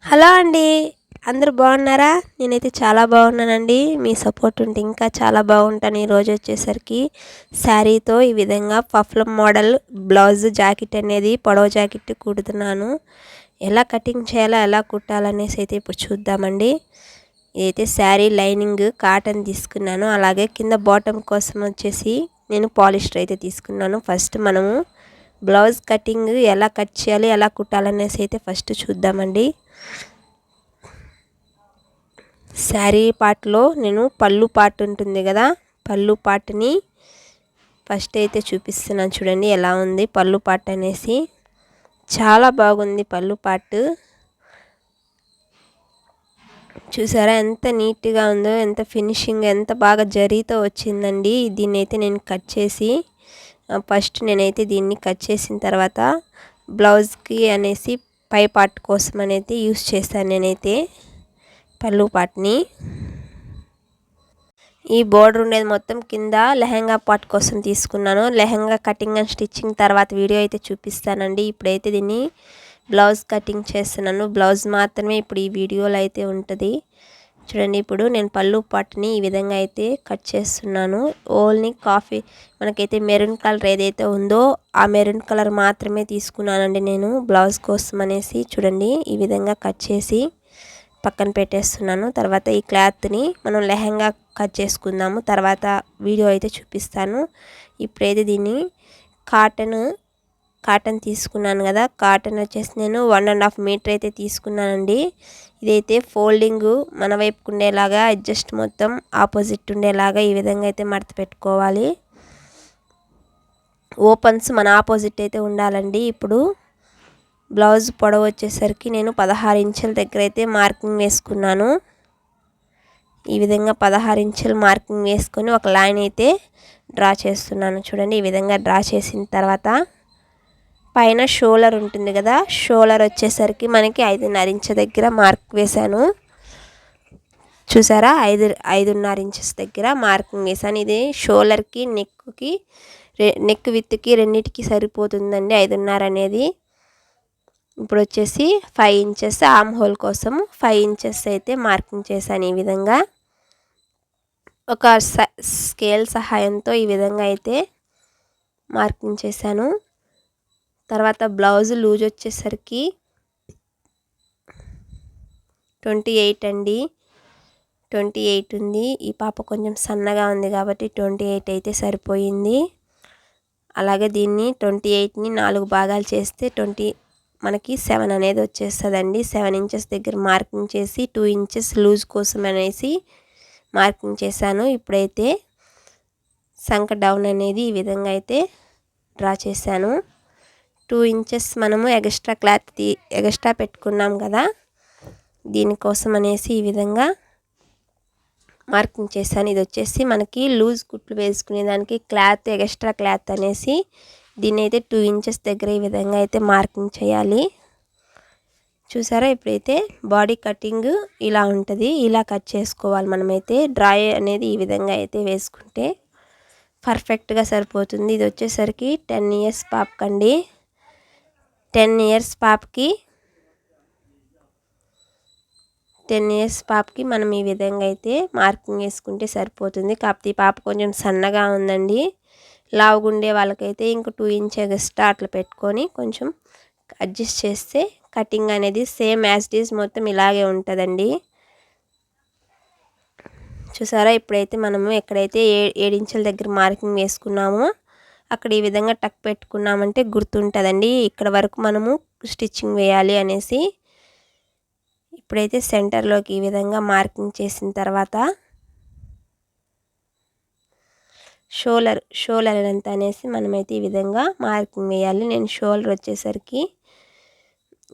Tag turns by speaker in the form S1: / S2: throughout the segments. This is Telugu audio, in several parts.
S1: హలో అండి. అందరూ బాగున్నారా? నేనైతే చాలా బాగున్నానండి. మీ సపోర్ట్ ఉంటే ఇంకా చాలా బాగుంటాను. ఈరోజు వచ్చేసరికి శారీతో ఈ విధంగా పఫ్లం మోడల్ బ్లౌజ్ జాకెట్ అనేది పొడవు జాకెట్ కుడుతున్నాను. ఎలా కటింగ్ చేయాలో ఎలా కుట్టాలనేసి అయితే ఇప్పుడు చూద్దామండి. ఇదైతే శారీ లైనింగ్ కాటన్ తీసుకున్నాను. అలాగే కింద బాటమ్ కోసం వచ్చేసి నేను పాలిస్టర్ అయితే తీసుకున్నాను. ఫస్ట్ మనము బ్లౌజ్ కటింగ్ ఎలా కట్ చేయాలి ఎలా కుట్టాలనేసి అయితే ఫస్ట్ చూద్దామండి. శారీ పార్ట్లో నేను పళ్ళు పార్ట్ ఉంటుంది కదా, పళ్ళు పార్ట్ని ఫస్ట్ అయితే చూపిస్తున్నాను. చూడండి ఎలా ఉంది పళ్ళు పార్ట్ అనేసి. చాలా బాగుంది పళ్ళు పార్ట్. చూసారా ఎంత నీట్గా ఉందో, ఎంత ఫినిషింగ్ ఎంత బాగా జరీతో వచ్చిందండి. దీన్ని అయితే నేను కట్ చేసి ఫస్ట్ నేనైతే దీన్ని కట్ చేసిన తర్వాత బ్లౌజ్కి అనేసి పై పార్ట్ కోసం అనేది యూస్ చేశాను నేనైతే పళ్ళు పార్ట్ని. ఈ బోర్డర్ ఉండేది మొత్తం కింద లెహంగా పార్ట్ కోసం తీసుకున్నాను. లెహంగా కటింగ్ అండ్ స్టిచ్చింగ్ తర్వాత వీడియో అయితే చూపిస్తానండి. ఇప్పుడైతే దీన్ని బ్లౌజ్ కటింగ్ చేస్తున్నాను. బ్లౌజ్ మాత్రమే ఇప్పుడు ఈ వీడియోలో అయితే ఉంటుంది. చూడండి ఇప్పుడు నేను పళ్ళు పార్ట్ని ఈ విధంగా అయితే కట్ చేస్తున్నాను. ఓన్లీ కాఫీ మనకైతే మెరూన్ కలర్ ఏదైతే ఉందో ఆ మెరూన్ కలర్ మాత్రమే తీసుకున్నానండి నేను బ్లౌజ్ కోసం అనేసి. చూడండి ఈ విధంగా కట్ చేసి పక్కన పెట్టేస్తున్నాను. తర్వాత ఈ క్లాత్ని మనం లెహంగా కట్ చేసుకుందాము. తర్వాత వీడియో అయితే చూపిస్తాను. ఇప్పుడైతే దీన్ని కాటన్ తీసుకున్నాను కదా, కాటన్ వచ్చేసి నేను 1.5 మీటర్ అయితే తీసుకున్నానండి. ఇదైతే ఫోల్డింగ్ మన వైపుకు ఉండేలాగా అడ్జస్ట్ మొత్తం ఆపోజిట్ ఉండేలాగా ఈ విధంగా అయితే మడత పెట్టుకోవాలి. ఓపెన్స్ మన ఆపోజిట్ అయితే ఉండాలండి. ఇప్పుడు బ్లౌజ్ పొడవు వచ్చేసరికి నేను 16 ఇంచుల దగ్గర అయితే మార్కింగ్ వేసుకున్నాను. ఈ విధంగా 16 ఇంచులు మార్కింగ్ వేసుకొని ఒక లైన్ అయితే డ్రా చేస్తున్నాను. చూడండి ఈ విధంగా డ్రా చేసిన తర్వాత పైన షోల్డర్ ఉంటుంది కదా, షోల్డర్ వచ్చేసరికి మనకి 5.5 ఇంచు దగ్గర మార్క్ వేశాను. చూసారా 5.5 ఇంచెస్ దగ్గర మార్కింగ్ వేసాను. ఇది షోల్డర్కి నెక్ విత్కి రెండింటికి సరిపోతుందండి 5.5 అనేది. ఇప్పుడు వచ్చేసి 5 ఇంచెస్ ఆర్మ్ హోల్ కోసం 5 ఇంచెస్ అయితే మార్కింగ్ చేశాను. ఈ విధంగా ఒక స్కేల్ సహాయంతో ఈ విధంగా అయితే మార్కింగ్ చేశాను. తర్వాత బ్లౌజ్ లూజ్ వచ్చేసరికి 28 అండి. 28 ఉంది. ఈ పాప కొంచెం సన్నగా ఉంది కాబట్టి 28 అయితే సరిపోయింది. అలాగే దీన్ని 28ని 4 భాగాలు చేస్తే మనకి 7 అనేది వచ్చేస్తుందండి. 7 ఇంచెస్ దగ్గర మార్కింగ్ చేసి 2 ఇంచెస్ లూజ్ కోసం అనేసి మార్కింగ్ చేశాను. ఇప్పుడైతే సంక డౌన్ అనేది ఈ విధంగా అయితే డ్రా చేశాను. 2 ఇంచెస్ మనము ఎక్స్ట్రా పెట్టుకున్నాం కదా, దీనికోసం అనేసి ఈ విధంగా మార్కింగ్ చేశాను. ఇది వచ్చేసి మనకి లూజ్ కుట్లు వేసుకునే దానికి ఎక్స్ట్రా క్లాత్ అనేసి దీన్ని అయితే 2 ఇంచెస్ దగ్గర ఈ విధంగా అయితే మార్కింగ్ చేయాలి. చూసారా ఇప్పుడైతే బాడీ కటింగ్ ఇలా ఉంటుంది. ఇలా కట్ చేసుకోవాలి మనమైతే. డ్రై అనేది ఈ విధంగా అయితే వేసుకుంటే పర్ఫెక్ట్గా సరిపోతుంది. ఇది వచ్చేసరికి 10 ఇయర్స్ పాపకండి. 10 ఇయర్స్ పాపకి మనం ఈ విధంగా అయితే మార్కింగ్ వేసుకుంటే సరిపోతుంది. కాకపోతే ఈ పాప కొంచెం సన్నగా ఉందండి. లావుగుండే వాళ్ళకైతే ఇంక 2 ఇంచ్ ఎక్స్ట్రా అట్లా పెట్టుకొని కొంచెం అడ్జస్ట్ చేస్తే కటింగ్ అనేది సేమ్ యాజ్ ఇట్ ఈజ్ మొత్తం ఇలాగే ఉంటుందండి. చూసారా ఇప్పుడైతే మనము ఎక్కడైతే 7 ఇంచుల దగ్గర మార్కింగ్ వేసుకున్నామో అక్కడ ఈ విధంగా టక్ పెట్టుకున్నామంటే గుర్తుంటుందండి ఇక్కడ వరకు మనము స్టిచ్చింగ్ వేయాలి అనేసి. ఇప్పుడైతే సెంటర్లోకి ఈ విధంగా మార్కింగ్ చేసిన తర్వాత షోల్డర్ ఎంత అనేసి మనమైతే ఈ విధంగా మార్కింగ్ వేయాలి. నేను షోల్డర్ వచ్చేసరికి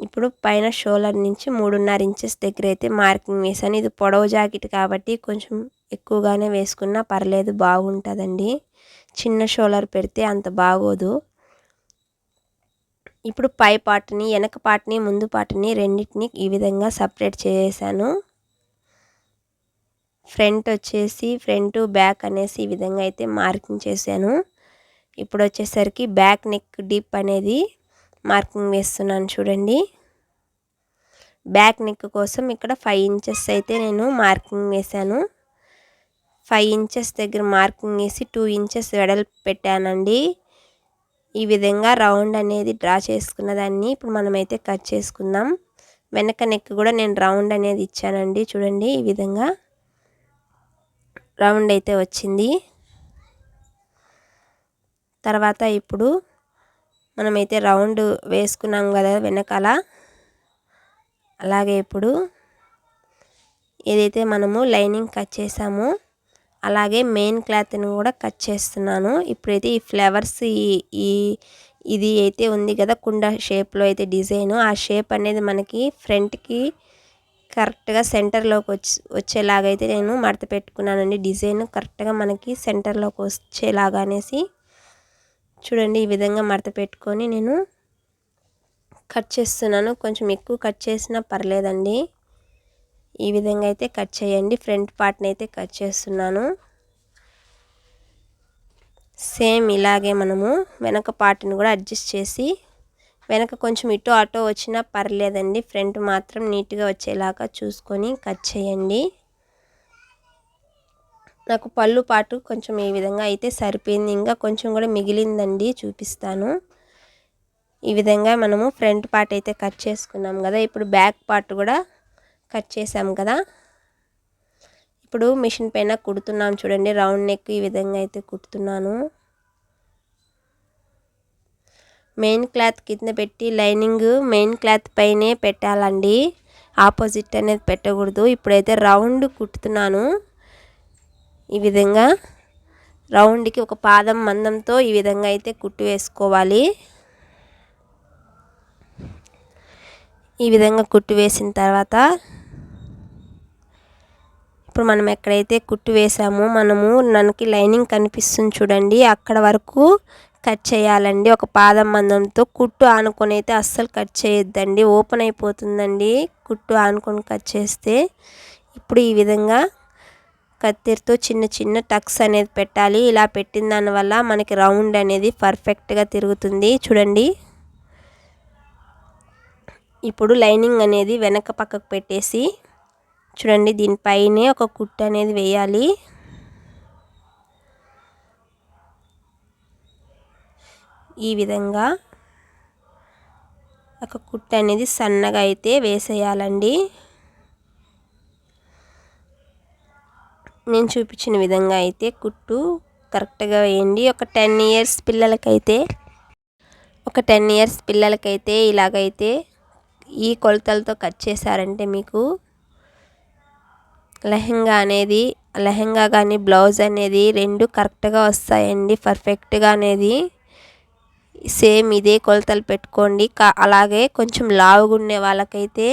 S1: ఇప్పుడు పైన షోల్డర్ నుంచి 3.5 ఇంచెస్ దగ్గర అయితే మార్కింగ్ వేసాను. ఇది పొడవు జాకెట్ కాబట్టి కొంచెం ఎక్కువగానే వేసుకున్నా పర్లేదు, బాగుంటుందండి. చిన్న షోల్డర్ పెడితే అంత బాగోదు. ఇప్పుడు పై పార్ట్ని వెనక పార్ట్ని ముందు పార్ట్ని రెండింటిని ఈ విధంగా సపరేట్ చేసాను. ఫ్రంట్ బ్యాక్ అనేసి ఈ విధంగా అయితే మార్కింగ్ చేశాను. ఇప్పుడు వచ్చేసరికి బ్యాక్ నెక్ డీప్ అనేది మార్కింగ్ వేస్తున్నాను. చూడండి బ్యాక్ నెక్ కోసం ఇక్కడ 5 ఇంచెస్ అయితే నేను మార్కింగ్ వేశాను. 5 ఇంచెస్ దగ్గర మార్కింగ్ వేసి 2 ఇంచెస్ వెడల్పు పెట్టానండి. ఈ విధంగా రౌండ్ అనేది డ్రా చేసుకున్న దాన్ని ఇప్పుడు మనమైతే కట్ చేసుకుందాం. వెనక నెక్ కూడా నేను రౌండ్ అనేది ఇచ్చానండి. చూడండి ఈ విధంగా రౌండ్ అయితే వచ్చింది. తర్వాత ఇప్పుడు మనమైతే రౌండ్ వేసుకున్నాం కదా వెనకాల, అలాగే ఇప్పుడు ఏదైతే మనము లైనింగ్ కట్ చేసామో అలాగే మెయిన్ క్లాత్ని కూడా కట్ చేస్తున్నాను. ఇప్పుడైతే ఈ ఫ్లవర్స్ ఇది అయితే ఉంది కదా కుండ షేప్లో అయితే డిజైన్, ఆ షేప్ అనేది మనకి ఫ్రంట్కి కరెక్ట్గా సెంటర్లోకి వచ్చేలాగా అయితే నేను మడత పెట్టుకున్నానండి. డిజైన్ కరెక్ట్గా మనకి సెంటర్లోకి వచ్చేలాగా అనేసి చూడండి ఈ విధంగా మడత పెట్టుకొని నేను కట్ చేస్తున్నాను. కొంచెం ఎక్కువ కట్ చేసినా పర్లేదండి. ఈ విధంగా అయితే కట్ చేయండి. ఫ్రంట్ పార్ట్ని అయితే కట్ చేస్తున్నాను. సేమ్ ఇలాగే మనము వెనక పార్ట్ని కూడా అడ్జస్ట్ చేసి, వెనక కొంచెం ఇటో అటో వచ్చినా పర్లేదండి, ఫ్రంట్ మాత్రం నీట్గా వచ్చేలాగా చూసుకొని కట్ చేయండి. నాకు పళ్ళు పాటు కొంచెం ఈ విధంగా అయితే సరిపోయింది. ఇంకా కొంచెం కూడా మిగిలిందండి, చూపిస్తాను. ఈ విధంగా మనము ఫ్రంట్ పార్ట్ అయితే కట్ చేసుకున్నాం కదా. ఇప్పుడు బ్యాక్ పార్ట్ కూడా కట్ చేసాం కదా. ఇప్పుడు మిషన్ పైన కుడుతున్నాం చూడండి. రౌండ్ నెక్ ఈ విధంగా అయితే కుడుతున్నాను. మెయిన్ క్లాత్ కింద పెట్టి లైనింగ్ మెయిన్ క్లాత్ పైనే పెట్టాలండి, ఆపోజిట్ అనేది పెట్టకూడదు. ఇప్పుడైతే రౌండ్ కుట్టుతున్నాను. ఈ విధంగా రౌండ్కి ఒక పాదం మందంతో ఈ విధంగా అయితే కుట్టు వేసుకోవాలి. ఈ విధంగా కుట్టు వేసిన తర్వాత ఇప్పుడు మనం ఎక్కడైతే కుట్టు వేసామో మనకి లైనింగ్ కనిపిస్తుంది చూడండి, అక్కడ వరకు కట్ చేయాలండి. ఒక పాదం మందంతో కుట్టు ఆనుకొని అయితే అస్సలు కట్ చేయొద్దండి, ఓపెన్ అయిపోతుందండి కుట్టు ఆనుకొని కట్ చేస్తే. ఇప్పుడు ఈ విధంగా కత్తెరతో చిన్న చిన్న టక్స్ అనేది పెట్టాలి. ఇలా పెట్టిన దానివల్ల మనకి రౌండ్ అనేది పర్ఫెక్ట్గా తిరుగుతుంది చూడండి. ఇప్పుడు లైనింగ్ అనేది వెనక పక్కకు పెట్టేసి చూడండి, దీనిపైనే ఒక కుట్టు అనేది వేయాలి. ఈ విధంగా ఒక కుట్టు అనేది సన్నగా అయితే వేసేయాలండి. నేను చూపించిన విధంగా అయితే కుట్టు కరెక్ట్గా వేయండి. ఒక 10 ఇయర్స్ పిల్లలకైతే ఇలాగైతే ఈ కొలతలతో కట్ చేశారంటే మీకు లెహంగా కానీ బ్లౌజ్ అనేది రెండు కరెక్ట్గా వస్తాయండి, పర్ఫెక్ట్గా అనేది. సేమ్ ఇదే కొలతలు పెట్టుకోండి. అలాగే కొంచెం లావుగా ఉండే వాళ్ళకైతే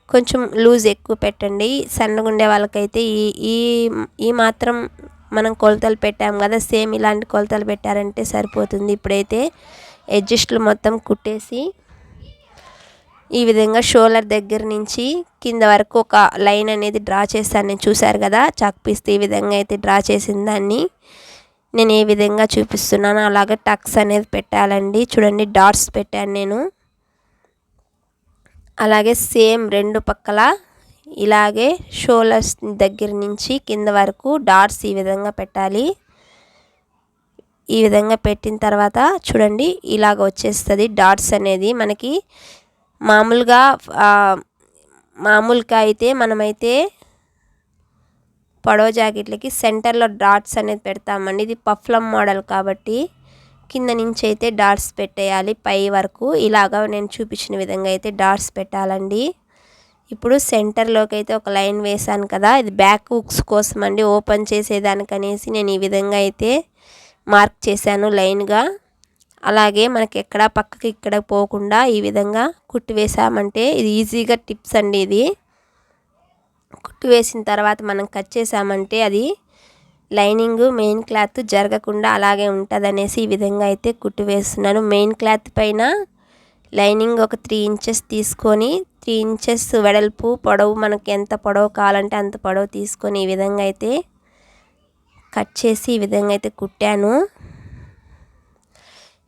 S1: కొంచెం లూజ్ ఎక్కువ పెట్టండి. సన్నగా ఉండే వాళ్ళకైతే ఈ మాత్రం మనం కొలతలు పెట్టాం కదా, సేమ్ ఇలాంటి కొలతలు పెట్టారంటే సరిపోతుంది. ఇప్పుడైతే అడ్జస్ట్లు మొత్తం కుట్టేసి ఈ విధంగా షోల్డర్ దగ్గర నుంచి కింద వరకు ఒక లైన్ అనేది డ్రా చేస్తాను. నేను చూసారు కదా, చాక్ పీస్తో ఈ విధంగా అయితే డ్రా చేసిన దాన్ని నేను ఏ విధంగా చూపిస్తున్నానో అలాగే టక్స్ అనేది పెట్టాలండి. చూడండి డాట్స్ పెట్టాను నేను. అలాగే సేమ్ రెండు పక్కల ఇలాగే షోల్డర్స్ దగ్గర నుంచి కింద వరకు డాట్స్ ఈ విధంగా పెట్టాలి. ఈ విధంగా పెట్టిన తర్వాత చూడండి ఇలాగ వచ్చేస్తుంది డాట్స్ అనేది. మనకి మామూలుగా అయితే మనమైతే పొడవ జాకెట్లకి సెంటర్లో డాట్స్ అనేది పెడతామండి. ఇది పఫ్లం మోడల్ కాబట్టి కింద నుంచి అయితే డాట్స్ పెట్టేయాలి పై వరకు. ఇలాగా నేను చూపించిన విధంగా అయితే డాట్స్ పెట్టాలండి. ఇప్పుడు సెంటర్లోకి అయితే ఒక లైన్ వేసాను కదా, ఇది బ్యాక్ హుక్స్ కోసం అండి, ఓపెన్ చేసేదానికనేసి నేను ఈ విధంగా అయితే మార్క్ చేశాను లైన్గా. అలాగే మనకి ఎక్కడ పక్కకి ఇక్కడ పోకుండా ఈ విధంగా కుట్టు వేసామంటే ఇది ఈజీగా టిప్స్ అండి. ఇది కుట్టు వేసిన తర్వాత మనం కట్ చేసామంటే అది లైనింగ్ మెయిన్ క్లాత్ జరగకుండా అలాగే ఉంటుంది అనేసి ఈ విధంగా అయితే కుట్టు వేస్తున్నాను. మెయిన్ క్లాత్ పైన లైనింగ్ ఒక 3 ఇంచెస్ తీసుకొని 3 ఇంచెస్ వెడల్పు పొడవు మనకి ఎంత పొడవు కావాలంటే అంత పొడవు తీసుకొని ఈ విధంగా అయితే కట్ చేసి ఈ విధంగా అయితే కుట్టాను.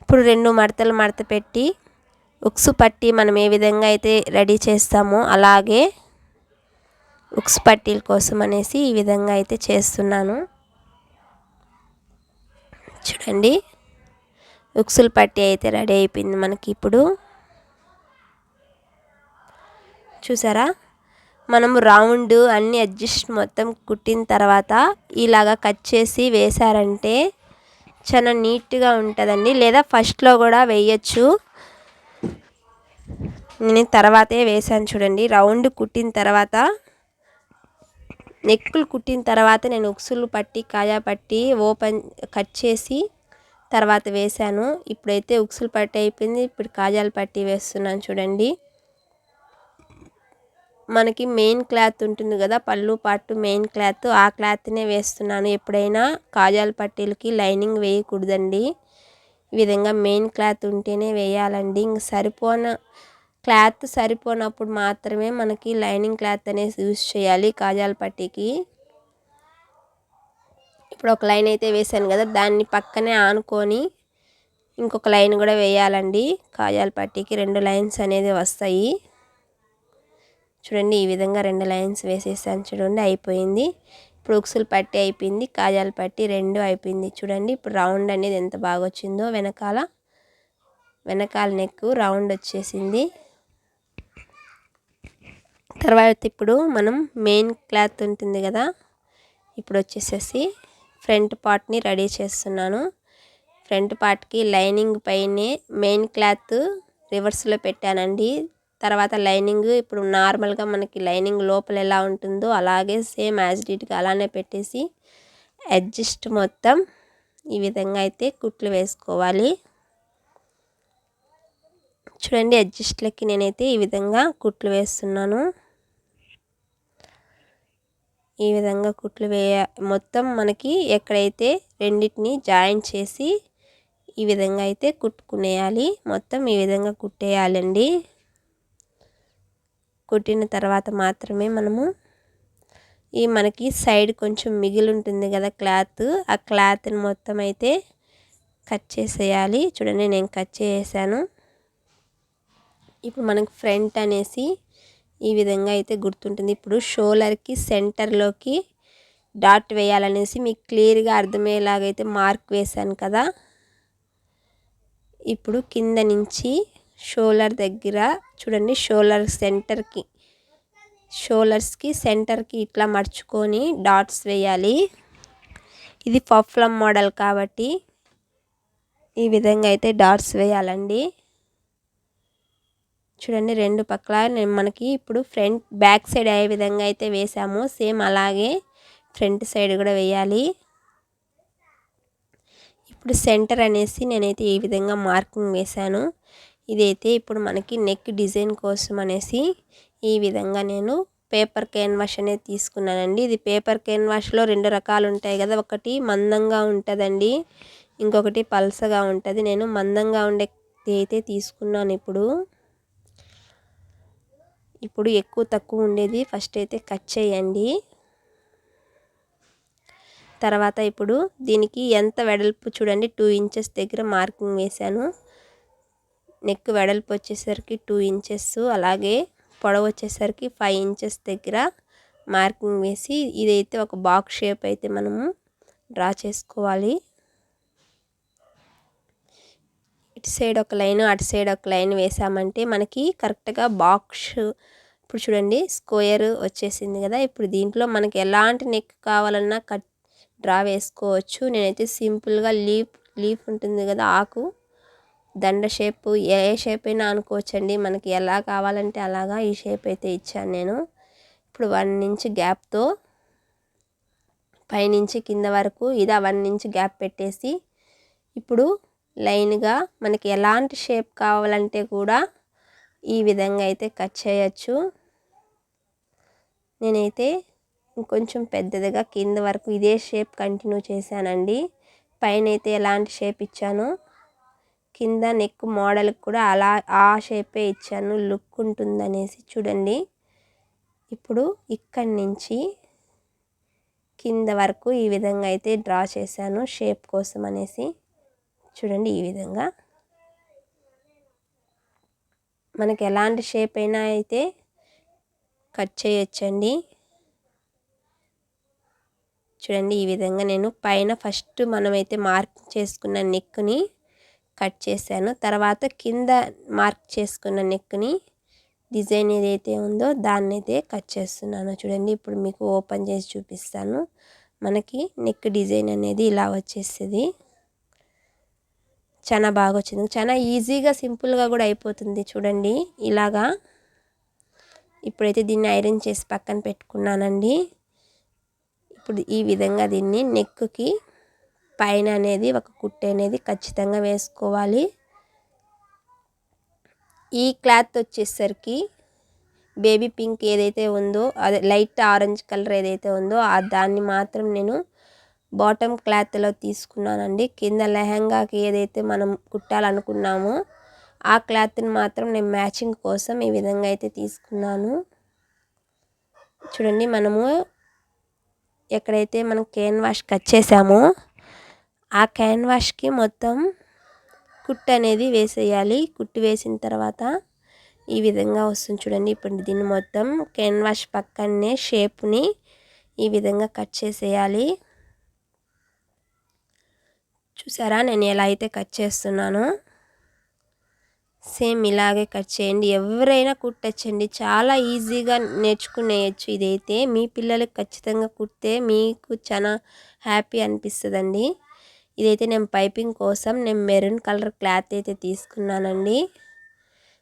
S1: ఇప్పుడు 2 మడత పెట్టి ఉక్సు పట్టి మనం ఏ విధంగా అయితే రెడీ చేస్తామో అలాగే ఉక్సు పట్టీల కోసం అనేసి ఈ విధంగా అయితే చేస్తున్నాను. చూడండి ఉక్సుల పట్టీ అయితే రెడీ అయిపోయింది మనకి. ఇప్పుడు చూసారా, మనము రౌండ్ అన్ని అడ్జస్ట్ మొత్తం కుట్టిన తర్వాత ఇలాగా కట్ చేసి వేశారంటే చాలా నీట్గా ఉంటుందండి. లేదా ఫస్ట్లో కూడా వేయచ్చు, నేను తర్వాతే వేసాను. చూడండి రౌండ్ కుట్టిన తర్వాత, నెక్కులు కుట్టిన తర్వాత నేను ఉక్సులు పట్టి కాజా పట్టి ఓపెన్ కట్ చేసి తర్వాత వేసాను. ఇప్పుడైతే ఉక్సులు పట్టి అయిపోయింది. ఇప్పుడు కాజాల పట్టి వేస్తున్నాను. చూడండి మనకి మెయిన్ క్లాత్ ఉంటుంది కదా, పళ్ళు పాటు మెయిన్ క్లాత్, ఆ క్లాత్నే వేస్తున్నాను. ఎప్పుడైనా కాజాల పట్టీలకి లైనింగ్ వేయకూడదండి. ఈ విధంగా మెయిన్ క్లాత్ ఉంటేనే వేయాలండి. ఇంక క్లాత్ సరిపోనప్పుడు మాత్రమే మనకి లైనింగ్ క్లాత్ అనేది యూస్ చేయాలి కాజాల పట్టీకి. ఇప్పుడు ఒక లైన్ అయితే వేసాను కదా, దాన్ని పక్కనే ఆనుకొని ఇంకొక లైన్ కూడా వేయాలండి. కాజాల పట్టీకి 2 లైన్స్ అనేది వస్తాయి. చూడండి ఈ విధంగా 2 లైన్స్ వేసేసాను. చూడండి అయిపోయింది. ఇప్పుడు ఉక్సులు పట్టి అయిపోయింది, కాజాల పట్టి 2 అయిపోయింది. చూడండి ఇప్పుడు రౌండ్ అనేది ఎంత బాగా వచ్చిందో, వెనకాల నెక్ రౌండ్ వచ్చేసింది. తర్వాత ఇప్పుడు మనం మెయిన్ క్లాత్ ఉంటుంది కదా, ఇప్పుడు వచ్చేసేసి ఫ్రంట్ పార్ట్ని రెడీ చేస్తున్నాను. ఫ్రంట్ పార్ట్కి లైనింగ్ పైనే మెయిన్ క్లాత్ రివర్స్లో పెట్టానండి. తర్వాత లైనింగ్ ఇప్పుడు నార్మల్గా మనకి లైనింగ్ లోపల ఎలా ఉంటుందో అలాగే సేమ్ యాజ్ ఇట్గా అలానే పెట్టేసి అడ్జస్ట్ మొత్తం ఈ విధంగా అయితే కుట్లు వేసుకోవాలి. చూడండి అడ్జస్ట్లకి నేనైతే ఈ విధంగా కుట్లు వేస్తున్నాను. ఈ విధంగా కుట్లు మొత్తం మనకి ఎక్కడైతే రెండింటిని జాయింట్ చేసి ఈ విధంగా అయితే కుట్టుకునేయాలి. మొత్తం ఈ విధంగా కుట్టేయాలండి. కుట్టిన తర్వాత మాత్రమే మనము మనకి సైడ్ కొంచెం మిగిలి ఉంటుంది కదా క్లాత్, ఆ క్లాత్ని మొత్తం అయితే కట్ చేసేయాలి. చూడండి నేను కట్ చేసాను. ఇప్పుడు మనకి ఫ్రంట్ అనేసి ఈ విధంగా అయితే గుర్తుంటుంది. ఇప్పుడు షోల్డర్కి సెంటర్లోకి డాట్ వేయాలనేసి మీకు క్లియర్గా అర్థమయ్యేలాగైతే మార్క్ వేశాను కదా. ఇప్పుడు కింద నుంచి షోల్డర్ దగ్గర చూడండి, షోల్డర్స్కి సెంటర్కి ఇట్లా మర్చుకొని డాట్స్ వేయాలి. ఇది పఫ్లమ్ మోడల్ కాబట్టి ఈ విధంగా అయితే డాట్స్ వేయాలండి. చూడండి 2 పక్కల మనకి ఇప్పుడు బ్యాక్ సైడ్ ఏ విధంగా అయితే వేసామో సేమ్ అలాగే ఫ్రంట్ సైడ్ కూడా వేయాలి. ఇప్పుడు సెంటర్ అనేసి నేనైతే ఈ విధంగా మార్కింగ్ వేశాను. ఇదైతే ఇప్పుడు మనకి నెక్ డిజైన్ కోసం అనేసి ఈ విధంగా నేను పేపర్ క్యాన్వాష్ అనేది తీసుకున్నానండి. ఇది పేపర్ క్యాన్వాష్లో 2 రకాలు ఉంటాయి కదా, ఒకటి మందంగా ఉంటుందండి, ఇంకొకటి పల్సగా ఉంటుంది. నేను మందంగా ఉండేది అయితే తీసుకున్నాను. ఇప్పుడు ఎక్కువ తక్కువ ఉండేది ఫస్ట్ అయితే కట్ చేయండి. తర్వాత ఇప్పుడు దీనికి ఎంత వెడల్పు చూడండి, 2 ఇంచెస్ దగ్గర మార్కింగ్ వేశాను. నెక్ వెడల్పు వచ్చేసరికి 2 ఇంచెస్, అలాగే పొడవు వచ్చేసరికి 5 ఇంచెస్ దగ్గర మార్కింగ్ వేసి ఇదైతే ఒక బాక్స్ షేప్ అయితే మనము డ్రా చేసుకోవాలి. ఇటు సైడ్ ఒక లైన్, అటు సైడ్ ఒక లైన్ వేసామంటే మనకి కరెక్ట్గా బాక్స్, ఇప్పుడు చూడండి స్క్వేర్ వచ్చేసింది కదా. ఇప్పుడు దీంట్లో మనకి ఎలాంటి నెక్ కావాలన్నా డ్రా వేసుకోవచ్చు. నేనైతే సింపుల్గా లీఫ్ ఉంటుంది కదా, ఆకు దండ షేప్, ఏ షేప్ అయినా అనుకోవచ్చండి, మనకి ఎలా కావాలంటే అలాగా ఈ షేప్ అయితే ఇచ్చాను నేను. ఇప్పుడు 1 ఇంచ్ గ్యాప్తో పైనుంచి కింద వరకు ఇది 1 ఇంచ్ గ్యాప్ పెట్టేసి ఇప్పుడు లైన్గా మనకి ఎలాంటి షేప్ కావాలంటే కూడా ఈ విధంగా అయితే కట్ చేయొచ్చు. నేనైతే ఇంకొంచెం పెద్దదిగా కింద వరకు ఇదే షేప్ కంటిన్యూ చేశానండి. పైన అయితే ఎలాంటి షేప్ ఇచ్చానో కింద నెక్ మోడల్కి కూడా ఆ షేపే ఇచ్చాను, లుక్ ఉంటుందనేసి. చూడండి ఇప్పుడు ఇక్కడి నుంచి కింద వరకు ఈ విధంగా అయితే డ్రా చేశాను షేప్ కోసం అనేసి. చూడండి ఈ విధంగా మనకి ఎలాంటి షేప్ అయినా అయితే కట్ చేయొచ్చండి. చూడండి ఈ విధంగా నేను పైన ఫస్ట్ మనమైతే మార్క్ చేసుకున్న నెక్ని కట్ చేశాను. తర్వాత కింద మార్క్ చేసుకున్న నెక్ని డిజైన్ ఏదైతే ఉందో దాన్ని అయితే కట్ చేస్తున్నాను. చూడండి ఇప్పుడు మీకు ఓపెన్ చేసి చూపిస్తాను. మనకి నెక్ డిజైన్ అనేది ఇలా వచ్చేస్తుంది. చాలా బాగా వచ్చింది. చాలా ఈజీగా సింపుల్గా కూడా అయిపోతుంది చూడండి ఇలాగా. ఇప్పుడైతే దీన్ని ఐరన్ చేసి పక్కన పెట్టుకున్నానండి. ఇప్పుడు ఈ విధంగా దీన్ని నెక్కి పైన అనేది ఒక కుట్టు అనేది ఖచ్చితంగా వేసుకోవాలి. ఈ క్లాత్ వచ్చేసరికి బేబీ పింక్ ఏదైతే ఉందో అదే లైట్ ఆరెంజ్ కలర్ ఏదైతే ఉందో దాన్ని మాత్రం నేను బాటమ్ క్లాత్లో తీసుకున్నానండి. కింద లెహంగాకి ఏదైతే మనం కుట్టాలనుకున్నామో ఆ క్లాత్ని మాత్రం నేను మ్యాచింగ్ కోసం ఈ విధంగా అయితే తీసుకున్నాను. చూడండి మనము ఎక్కడైతే మనం క్యాన్వాష్ కట్ చేసామో ఆ క్యాన్వాష్కి మొత్తం కుట్టు అనేది వేసేయాలి. కుట్టు వేసిన తర్వాత ఈ విధంగా వస్తుంది చూడండి. ఇప్పుడు దీన్ని మొత్తం క్యాన్వాష్ పక్కనే షేప్ని ఈ విధంగా కట్ చేసేయాలి. చూసారా నేను ఎలా అయితే కట్ చేస్తున్నానో సేమ్ ఇలాగే కట్ చేయండి. ఎవరైనా కుట్టచ్చండి, చాలా ఈజీగా నేర్చుకునేయచ్చు. ఇదైతే మీ పిల్లలకి ఖచ్చితంగా కుడితే మీకు చాలా హ్యాపీ అనిపిస్తుందండి. ఇదైతే నేను పైపింగ్ కోసం నేను మెరూన్ కలర్ క్లాత్ అయితే తీసుకున్నానండి.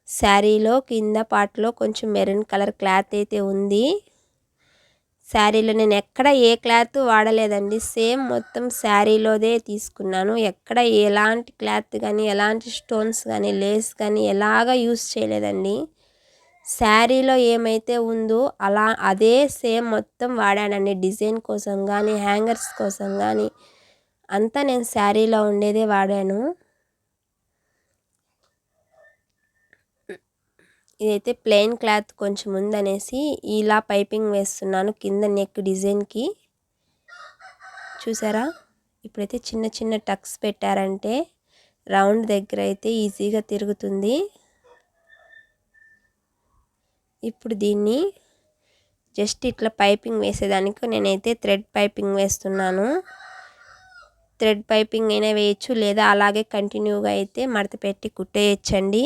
S1: శారీలో కింద పార్ట్లో కొంచెం మెరూన్ కలర్ క్లాత్ అయితే ఉంది. శారీలో నేను ఎక్కడ ఏ క్లాత్ వాడలేదండి, సేమ్ మొత్తం శారీలోదే తీసుకున్నాను. ఎక్కడ ఎలాంటి క్లాత్ కానీ ఎలాంటి స్టోన్స్ కానీ లేస్ కానీ ఎలాగా యూస్ చేయలేదండి. శారీలో ఏమైతే ఉందో అలా అదే సేమ్ మొత్తం వాడానండి. డిజైన్ కోసం కానీ హ్యాంగర్స్ కోసం కానీ అంతా నేను శారీలో ఉండేదే వాడాను. ఇదైతే ప్లెయిన్ క్లాత్ కొంచెం ఉందనేసి ఇలా పైపింగ్ వేస్తున్నాను కింద నెక్ డిజైన్కి. చూసారా ఇప్పుడైతే చిన్న చిన్న టక్స్ పెట్టారంటే రౌండ్ దగ్గర అయితే ఈజీగా తిరుగుతుంది. ఇప్పుడు దీన్ని జస్ట్ ఇట్లా పైపింగ్ వేసేదానికి నేనైతే థ్రెడ్ పైపింగ్ వేస్తున్నాను. థ్రెడ్ పైపింగ్ అయినా వేయచ్చు, లేదా అలాగే కంటిన్యూగా అయితే మడత పెట్టి కుట్టేయచ్చండి.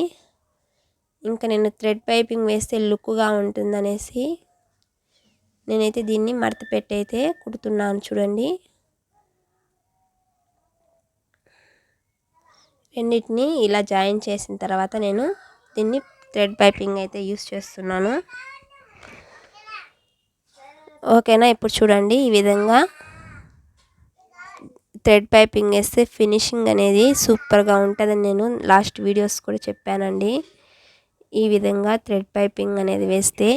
S1: ఇంకా నేను థ్రెడ్ పైపింగ్ వేస్తే లుక్గా ఉంటుందనేసి నేనైతే దీన్ని మడత పెట్టి అయితే కుడుతున్నాను. చూడండి రెండింటిని ఇలా జాయిన్ చేసిన తర్వాత నేను దీన్ని థ్రెడ్ పైపింగ్ అయితే యూస్ చేస్తున్నాను. ఓకేనా, ఇప్పుడు చూడండి ఈ విధంగా థ్రెడ్ పైపింగ్ వేస్తే ఫినిషింగ్ అనేది సూపర్గా ఉంటుందని నేను లాస్ట్ వీడియోస్ కూడా చెప్పానండి. ఈ విధంగా థ్రెడ్ పైపింగ్ అనేది వేస్తే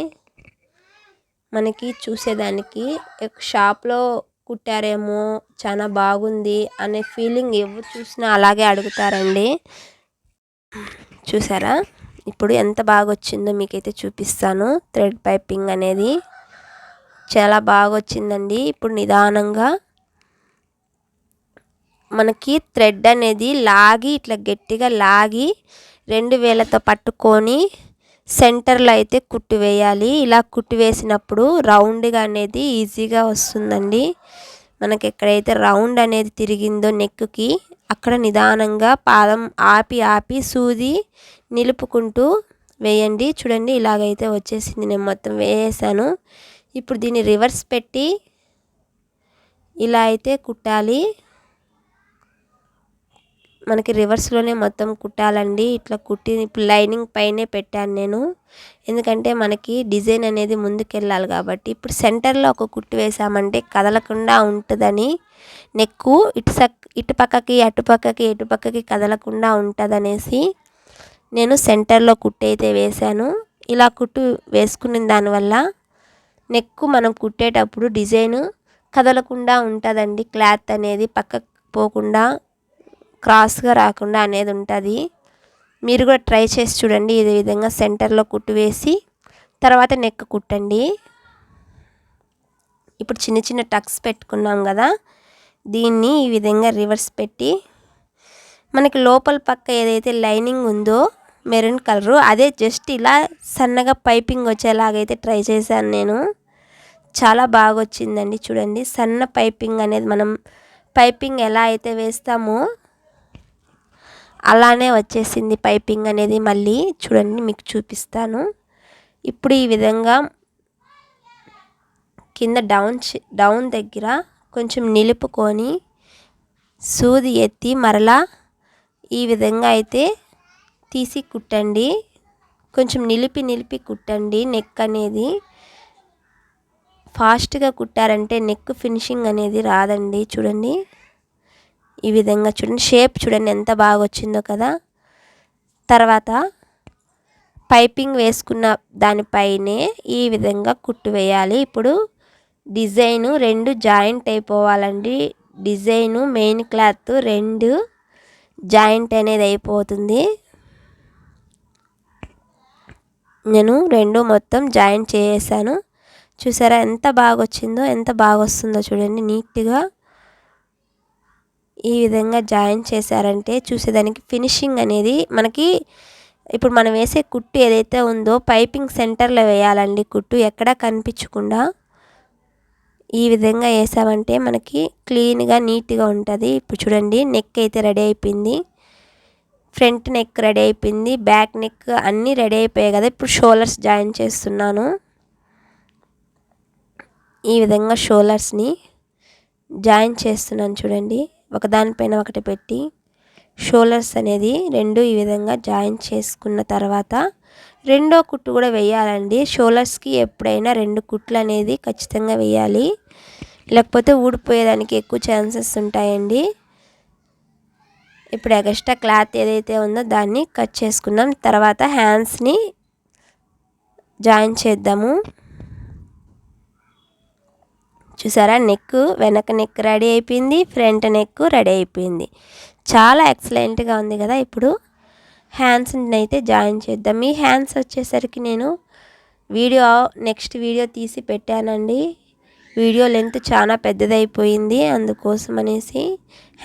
S1: మనకి చూసేదానికి షాప్లో కుట్టారేమో చాలా బాగుంది అనే ఫీలింగ్ ఎవరు చూసినా అలాగే అడుగుతారండి. చూసారా ఇప్పుడు ఎంత బాగా వచ్చిందో మీకైతే చూపిస్తాను. థ్రెడ్ పైపింగ్ అనేది చాలా బాగా వచ్చిందండి. ఇప్పుడు నిదానంగా మనకి థ్రెడ్ అనేది లాగి ఇట్లా గట్టిగా లాగి 2 వేలతో పట్టుకొని సెంటర్లో అయితే కుట్టు వేయాలి. ఇలా కుట్టు వేసినప్పుడు రౌండ్గా అనేది ఈజీగా వస్తుందండి. మనకి ఎక్కడైతే రౌండ్ అనేది తిరిగిందో నెక్కి అక్కడ నిదానంగా పాదం ఆపి సూది నిలుపుకుంటూ వేయండి. చూడండి ఇలాగైతే వచ్చేసింది, నేను మొత్తం వేసాను. ఇప్పుడు దీన్ని రివర్స్ పెట్టి ఇలా అయితే కుట్టాలి. మనకి రివర్స్లోనే మొత్తం కుట్టాలండి. ఇట్లా కుట్టి ఇప్పుడు లైనింగ్ పైనే పెట్టాను నేను, ఎందుకంటే మనకి డిజైన్ అనేది ముందుకెళ్ళాలి కాబట్టి. ఇప్పుడు సెంటర్లో ఒక కుట్టు వేసామంటే కదలకుండా ఉంటుందని, నెక్కు ఇటు పక్కకి ఎటు పక్కకి కదలకుండా ఉంటుందనేసి నేను సెంటర్లో కుట్టు అయితే వేసాను. ఇలా కుట్టు వేసుకున్న దానివల్ల నెక్కు మనం కుట్టేటప్పుడు డిజైన్ కదలకుండా ఉంటుందండి. క్లాత్ అనేది పక్కకు పోకుండా క్రాస్గా రాకుండా అనేది ఉంటుంది. మీరు కూడా ట్రై చేసి చూడండి. ఇదే విధంగా సెంటర్లో కుట్టు వేసి తర్వాత నెక్ కుట్టండి. ఇప్పుడు చిన్న చిన్న టక్స్ పెట్టుకున్నాం కదా, దీన్ని ఈ విధంగా రివర్స్ పెట్టి మనకి లోపల పక్క ఏదైతే లైనింగ్ ఉందో మెరూన్ కలరు. అదే జస్ట్ ఇలా సన్నగా పైపింగ్ వచ్చేలాగైతే ట్రై చేశాను నేను. చాలా బాగా వచ్చిందండి. చూడండి, సన్న పైపింగ్ అనేది మనం పైపింగ్ ఎలా అయితే వేస్తామో అలానే వచ్చేసింది పైపింగ్ అనేది. మళ్ళీ చూడండి, మీకు చూపిస్తాను. ఇప్పుడు ఈ విధంగా కింద డౌన్ దగ్గర కొంచెం నిలుపుకొని సూది ఎత్తి మరలా ఈ విధంగా అయితే తీసి కుట్టండి. కొంచెం నిలిపి కుట్టండి. నెక్ అనేది ఫాస్ట్గా కుట్టారంటే నెక్ ఫినిషింగ్ అనేది రాదండి. చూడండి, ఈ విధంగా చూడండి, షేప్ చూడండి ఎంత బాగా వచ్చిందో కదా. తర్వాత పైపింగ్ వేసుకున్న దానిపైనే ఈ విధంగా కుట్టు వేయాలి. ఇప్పుడు డిజైను 2 జాయింట్ అయిపోవాలండి. డిజైను మెయిన్ క్లాత్ 2 జాయింట్ అనేది అయిపోతుంది. నేను 2 మొత్తం జాయింట్ చేసాను. చూసారా ఎంత బాగా వచ్చిందో, ఎంత బాగా వస్తుందో చూడండి. నీట్గా ఈ విధంగా జాయిన్ చేశారంటే చూసేదానికి ఫినిషింగ్ అనేది మనకి ఇప్పుడు మనం వేసే కుట్టు ఏదైతే ఉందో పైపింగ్ సెంటర్లో వేయాలండి. కుట్టు ఎక్కడా కనిపించకుండా ఈ విధంగా వేసామంటే మనకి క్లీన్గా నీట్గా ఉంటుంది. ఇప్పుడు చూడండి, నెక్ అయితే రెడీ అయిపోయింది. ఫ్రంట్ నెక్ రెడీ అయిపోయింది. బ్యాక్ నెక్ అన్నీ రెడీ అయిపోయాయి కదా. ఇప్పుడు షోల్డర్స్ జాయిన్ చేస్తున్నాను. ఈ విధంగా షోల్డర్స్ని జాయిన్ చేస్తున్నాను చూడండి. ఒకదానిపైన ఒకటి పెట్టి షోల్డర్స్ అనేది 2 ఈ విధంగా జాయిన్ చేసుకున్న తర్వాత రెండో కుట్టు కూడా వేయాలండి. షోల్డర్స్కి ఎప్పుడైనా 2 కుట్లు అనేది ఖచ్చితంగా వేయాలి, లేకపోతే ఊడిపోయేదానికి ఎక్కువ ఛాన్సెస్ ఉంటాయండి. ఇప్పుడు ఎక్స్ట్రా క్లాత్ ఏదైతే ఉందో దాన్ని కట్ చేసుకున్నాం. తర్వాత హ్యాండ్స్ని జాయిన్ చేద్దాము. చూసారా, నెక్ వెనక నెక్ రెడీ అయిపోయింది, ఫ్రంట్ నెక్ రెడీ అయిపోయింది. చాలా ఎక్సలెంట్గా ఉంది కదా. ఇప్పుడు హ్యాండ్స్ని అయితే జాయిన్ చేద్దాం. ఈ హ్యాండ్స్ వచ్చేసరికి నేను నెక్స్ట్ వీడియో తీసి పెట్టానండి. వీడియో లెంత్ చాలా పెద్దదైపోయింది. అందుకోసం అనేసి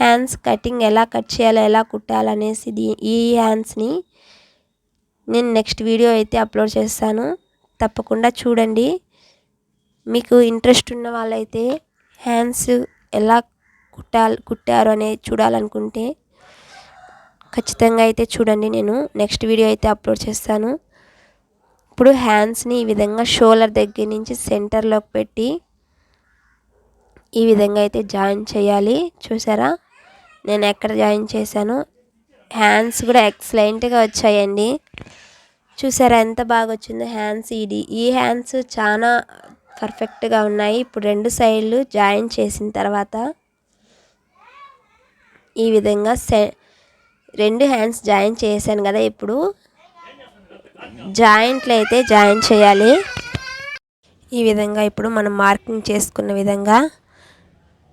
S1: హ్యాండ్స్ కటింగ్ ఎలా కట్ చేయాలో ఎలా కుట్టాలనేసి ఈ హ్యాండ్స్ని నేను నెక్స్ట్ వీడియో అయితే అప్లోడ్ చేస్తాను. తప్పకుండా చూడండి. మీకు ఇంట్రెస్ట్ ఉన్న వాళ్ళైతే హ్యాండ్స్ ఎలా కుట్టారు అనేది చూడాలనుకుంటే ఖచ్చితంగా అయితే చూడండి. నేను నెక్స్ట్ వీడియో అయితే అప్లోడ్ చేస్తాను. ఇప్పుడు హ్యాండ్స్ని ఈ విధంగా షోల్డర్ దగ్గర నుంచి సెంటర్లోకి పెట్టి ఈ విధంగా అయితే జాయిన్ చేయాలి. చూసారా నేను ఎక్కడ జాయిన్ చేశాను. హ్యాండ్స్ కూడా ఎక్సలెంట్గా వచ్చాయండి. చూసారా ఎంత బాగా వచ్చిందో హ్యాండ్స్. ఈ హ్యాండ్స్ చాలా పర్ఫెక్ట్గా ఉన్నాయి. ఇప్పుడు 2 సైడ్లు జాయిన్ చేసిన తర్వాత ఈ విధంగా 2 హ్యాండ్స్ జాయిన్ చేశాను కదా. ఇప్పుడు జాయింట్లు అయితే జాయిన్ చేయాలి. ఈ విధంగా ఇప్పుడు మనం మార్కింగ్ చేసుకున్న విధంగా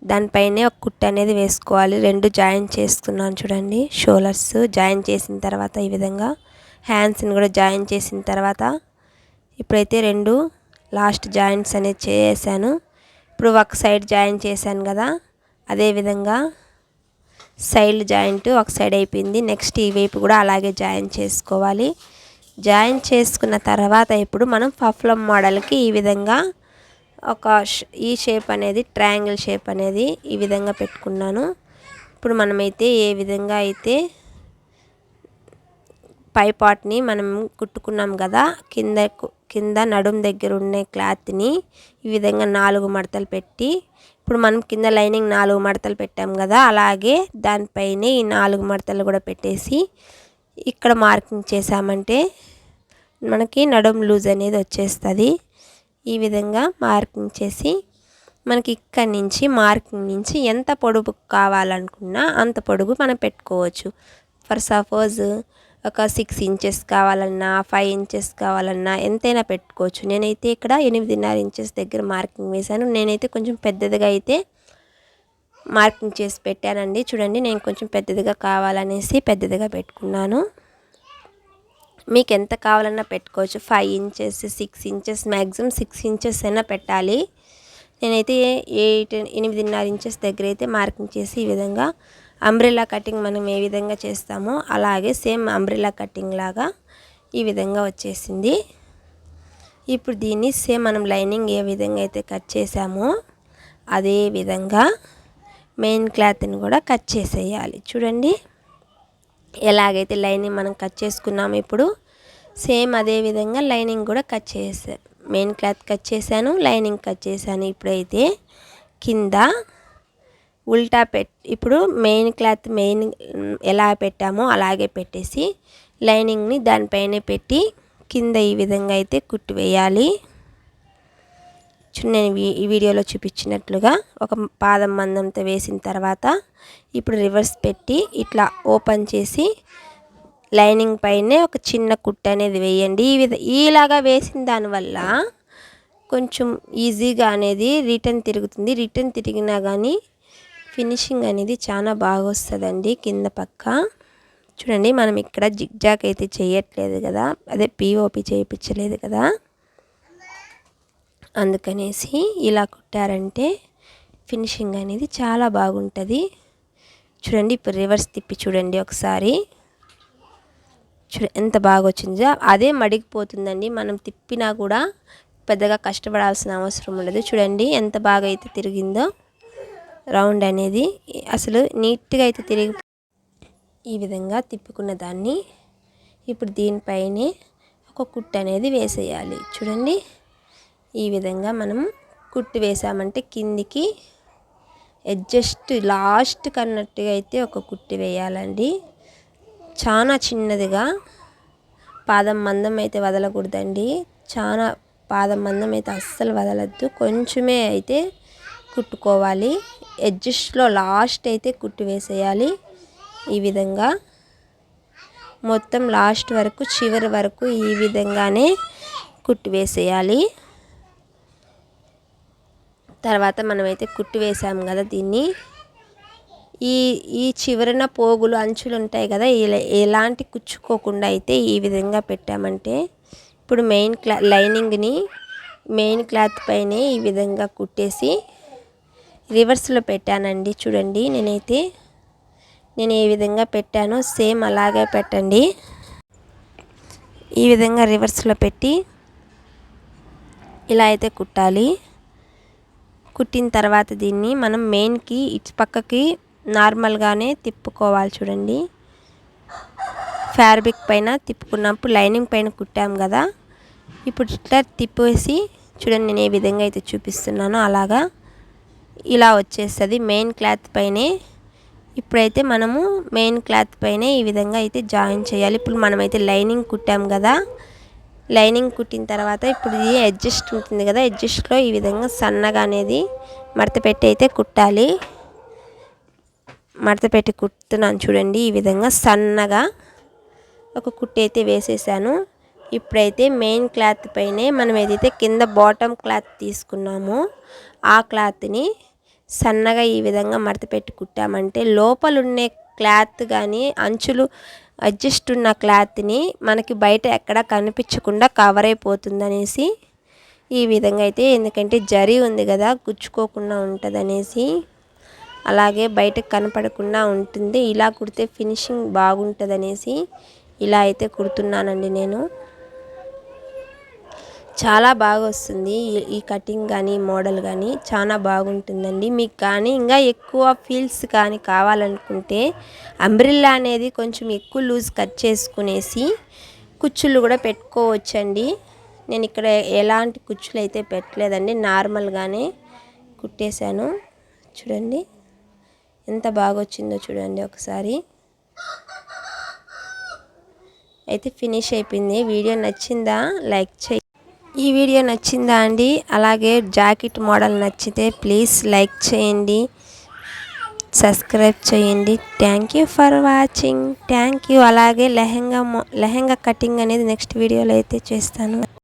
S1: దానిపైనే ఒక కుట్టు అనేది వేసుకోవాలి. 2 జాయిన్ చేసుకున్నాను చూడండి. షోల్డర్స్ జాయిన్ చేసిన తర్వాత ఈ విధంగా హ్యాండ్స్ని కూడా జాయిన్ చేసిన తర్వాత ఇప్పుడైతే 2 లాస్ట్ జాయింట్స్ అనేది చేసాను. ఇప్పుడు ఒక సైడ్ జాయిన్ చేశాను కదా, అదేవిధంగా సైడ్ జాయింట్ ఒక సైడ్ అయిపోయింది. నెక్స్ట్ ఈ వైపు కూడా అలాగే జాయిన్ చేసుకోవాలి. జాయిన్ చేసుకున్న తర్వాత ఇప్పుడు మనం పఫ్లం మోడల్కి ఈ విధంగా ఈ షేప్ అనేది ట్రయాంగిల్ షేప్ అనేది ఈ విధంగా పెట్టుకున్నాను. ఇప్పుడు మనమైతే ఏ విధంగా అయితే పై పార్ట్ని మనం కుట్టుకున్నాం కదా, కింద నడుం దగ్గర ఉన్న క్లాత్ని ఈ విధంగా 4 మడతలు పెట్టి ఇప్పుడు మనం కింద లైనింగ్ 4 మడతలు పెట్టాం కదా, అలాగే దానిపైనే ఈ 4 మడతలు కూడా పెట్టేసి ఇక్కడ మార్కింగ్ చేసామంటే మనకి నడుం లూజ్ అనేది వచ్చేస్తుంది. ఈ విధంగా మార్కింగ్ చేసి మనకి ఇక్కడి నుంచి మార్కింగ్ నుంచి ఎంత పొడుగు కావాలనుకున్నా అంత పొడుగు మనం పెట్టుకోవచ్చు. ఫర్ సపోజ్ ఒక 6 ఇంచెస్ కావాలన్నా 5 ఇంచెస్ కావాలన్నా ఎంతైనా పెట్టుకోవచ్చు. నేనైతే ఇక్కడ 8.5 ఇంచెస్ దగ్గర మార్కింగ్ వేశాను. నేనైతే కొంచెం పెద్దదిగా అయితే మార్కింగ్ చేసి పెట్టానండి. చూడండి, నేను కొంచెం పెద్దదిగా కావాలనేసి పెద్దదిగా పెట్టుకున్నాను. మీకు ఎంత కావాలన్నా పెట్టుకోవచ్చు. 5 ఇంచెస్ 6 ఇంచెస్ మ్యాక్సిమం 6 ఇంచెస్ అయినా పెట్టాలి. నేనైతే 8.5 ఇంచెస్ దగ్గర అయితే మార్కింగ్ చేసి ఈ విధంగా అంబ్రెల్లా కటింగ్ మనం ఏ విధంగా చేస్తామో అలాగే సేమ్ అంబ్రెల్లా కటింగ్ లాగా ఈ విధంగా వచ్చేసింది. ఇప్పుడు దీన్ని సేమ్ మనం లైనింగ్ ఏ విధంగా అయితే కట్ చేసామో అదే విధంగా మెయిన్ క్లాత్ని కూడా కట్ చేసేయాలి. చూడండి ఎలాగైతే లైనింగ్ మనం కట్ చేసుకున్నాము ఇప్పుడు సేమ్ అదే విధంగా లైనింగ్ కూడా కట్ చేసాను. మెయిన్ క్లాత్ కట్ చేశాను, లైనింగ్ కట్ చేశాను. ఇప్పుడైతే కింద ఉల్టా ఇప్పుడు మెయిన్ క్లాత్ ఎలా పెట్టామో అలాగే పెట్టేసి లైనింగ్ని దానిపైనే పెట్టి కింద ఈ విధంగా అయితే కుట్టు వేయాలి. నేను ఈ వీడియోలో చూపించినట్లుగా ఒక పాదం మందంతో వేసిన తర్వాత ఇప్పుడు రివర్స్ పెట్టి ఇట్లా ఓపెన్ చేసి లైనింగ్ పైనే ఒక చిన్న కుట్టు అనేది వేయండి. ఇలాగా వేసిన దానివల్ల కొంచెం ఈజీగా అనేది రిటర్న్ తిరుగుతుంది. రిటర్న్ తిరిగినా కానీ ఫినిషింగ్ అనేది చాలా బాగా వస్తుందండి. కింద పక్క చూడండి మనం ఇక్కడ జిగ్జాగ్ అయితే చేయట్లేదు కదా, అదే పిఓపి చేయించలేదు కదా, అందుకనేసి ఇలా కుట్టారంటే ఫినిషింగ్ అనేది చాలా బాగుంటుంది. చూడండి ఇప్పుడు రివర్స్ తిప్పి చూడండి ఒకసారి, ఎంత బాగా వచ్చిందో. అదే మడిగిపోతుందండి, మనం తిప్పినా కూడా పెద్దగా కష్టపడాల్సిన అవసరం ఉండదు. చూడండి ఎంత బాగా అయితే తిరిగిందో రౌండ్ అనేది, అసలు నీట్గా అయితే తిరిగి ఈ విధంగా తిప్పుకున్న దాన్ని ఇప్పుడు దీనిపైనే ఒక కుట్టు అనేది వేసేయాలి. చూడండి ఈ విధంగా మనం కుట్టు వేసామంటే కిందికి అడ్జస్ట్ లాస్ట్ కన్నట్టుగా అయితే ఒక కుట్టు వేయాలండి. చాలా చిన్నదిగా, పాదం మందం అయితే వదలకూడదండి. చాలా పాదం మందం అయితే అస్సలు వదలద్దు, కొంచెమే అయితే కుట్టుకోవాలి. అడ్జస్ట్లో లాస్ట్ అయితే కుట్టు వేసేయాలి. ఈ విధంగా మొత్తం లాస్ట్ వరకు చివరి వరకు ఈ విధంగానే కుట్టు వేసేయాలి. తర్వాత మనమైతే కుట్టు వేసాము కదా, దీన్ని ఈ చివరన పోగులు అంచులు ఉంటాయి కదా, ఎలాంటి కుచ్చుకోకుండా అయితే ఈ విధంగా పెట్టామంటే ఇప్పుడు లైనింగ్ని మెయిన్ క్లాత్ పైనే ఈ విధంగా కుట్టేసి రివర్స్లో పెట్టానండి. చూడండి నేను ఏ విధంగా పెట్టానో సేమ్ అలాగే పెట్టండి. ఈ విధంగా రివర్స్లో పెట్టి ఇలా అయితే కుట్టాలి. కుట్టిన తర్వాత దీన్ని మనం మెయిన్కి ఇటు పక్కకి నార్మల్గానే తిప్పుకోవాలి. చూడండి ఫ్యాబ్రిక్ పైన తిప్పుకున్నప్పుడు లైనింగ్ పైన కుట్టాం కదా, ఇప్పుడు ఇట్లా తిప్పేసి చూడండి నేను ఏ విధంగా అయితే చూపిస్తున్నానో అలాగా ఇలా వచ్చేస్తుంది మెయిన్ క్లాత్ పైనే. ఇప్పుడైతే మనము మెయిన్ క్లాత్ పైనే ఈ విధంగా అయితే జాయిన్ చేయాలి. ఇప్పుడు మనమైతే లైనింగ్ కుట్టాం కదా, లైనింగ్ కుట్టిన తర్వాత ఇప్పుడు ఇది అడ్జస్ట్ ఉంటుంది కదా, అడ్జస్ట్లో ఈ విధంగా సన్నగా అనేది మడత పెట్టి అయితే కుట్టాలి. మడత పెట్టి కుడుతున్నాను చూడండి, ఈ విధంగా సన్నగా ఒక కుట్టు అయితే వేసేసాను. ఇప్పుడైతే మెయిన్ క్లాత్ పైనే మనం ఏదైతే కింద బాటమ్ క్లాత్ తీసుకున్నామో ఆ క్లాత్ని సన్నగా ఈ విధంగా మడత పెట్టి కుట్టామంటే లోపల ఉండే క్లాత్ కానీ అంచులు అడ్జస్ట్ ఉన్న క్లాత్ని మనకి బయట ఎక్కడ కనిపించకుండా కవర్ అయిపోతుంది అనేసి ఈ విధంగా అయితే, ఎందుకంటే జరీ ఉంది కదా గుచ్చుకోకుండా ఉంటుంది అనేసి, అలాగే బయటకు కనపడకుండా ఉంటుంది, ఇలా కుడితే ఫినిషింగ్ బాగుంటుంది అనేసి ఇలా అయితే కుడుతున్నానండి నేను. చాలా బాగా వస్తుంది ఈ కటింగ్ కానీ మోడల్ కానీ చాలా బాగుంటుందండి. మీకు కానీ ఇంకా ఎక్కువ ఫీల్స్ కానీ కావాలనుకుంటే అంబ్రిల్లా అనేది కొంచెం ఎక్కువ లూజ్ కట్ చేసుకునేసి కుచ్చులు కూడా పెట్టుకోవచ్చండి. నేను ఇక్కడ ఎలాంటి కుచ్చులు అయితే పెట్టలేదండి, నార్మల్గానే కుట్టేశాను. చూడండి ఎంత బాగా వచ్చిందో చూడండి ఒకసారి. అయితే ఫినిష్ అయిపోయింది. వీడియో నచ్చిందా లైక్ చేయండి. ఈ వీడియో నచ్చిందా అండి? అలాగే జాకెట్ మోడల్ నచ్చితే ప్లీజ్ లైక్ చేయండి, సబ్స్క్రైబ్ చేయండి. Thank you for watching. Thank you. అలాగే లెహంగా కటింగ్ అనేది నెక్స్ట్ వీడియోలో అయితే చేస్తాను.